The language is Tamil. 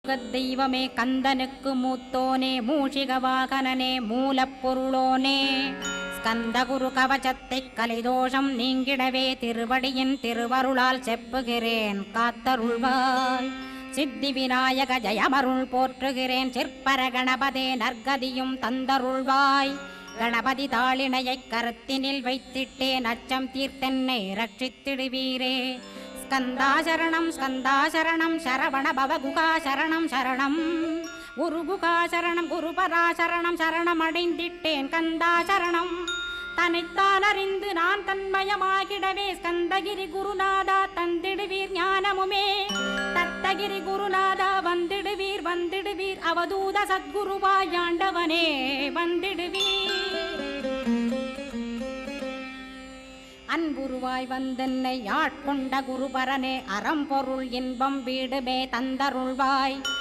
மூர்க்கத் தெய்வமே கந்தனுக்கு மூத்தோனே மூஷிக வாகனனே மூலப்பொருளோனே ஸ்கந்தகுரு கவசத்தை கலிதோஷம் நீங்கிடவே திருவடியின் திருவருளால் செப்புகிறேன் காத்தருள்வாய் சித்தி விநாயக ஜயமருள் போற்றுகிறேன் சிற்பர கணபதே நற்கதியும் தந்தருள்வாய் கணபதி தாளினையை கருத்தினில் வைத்திட்டேன் அச்சம் தீர்த்தென்னை ரட்சித்திடுவீரே ஸ்கந்தாசரணம் ஸ்கந்தாசரணம் சரவண பவகுகாசரணம் சரணம் குருகுகாசரணம் குருபராசரணம் சரணம் அடைந்திட்டேன் கந்தாசரணம் தன்னைத்தான் அறிந்து நான் தன்மயமாகிடவே ஸ்கந்தகிரி குருநாதா தந்திடுவீர் ஞானமுமே தத்தகிரி குருநாதா வந்திடுவீர் வந்திடுவீர் அவதூத சத்குருவாயாண்டவனே வந்திடுவீர் அன்புருவாய் வந்தென்னை ஆட்கொண்ட குருபரனே அறம்பொருள் இன்பம் வீடுமே தந்தருள்வாய்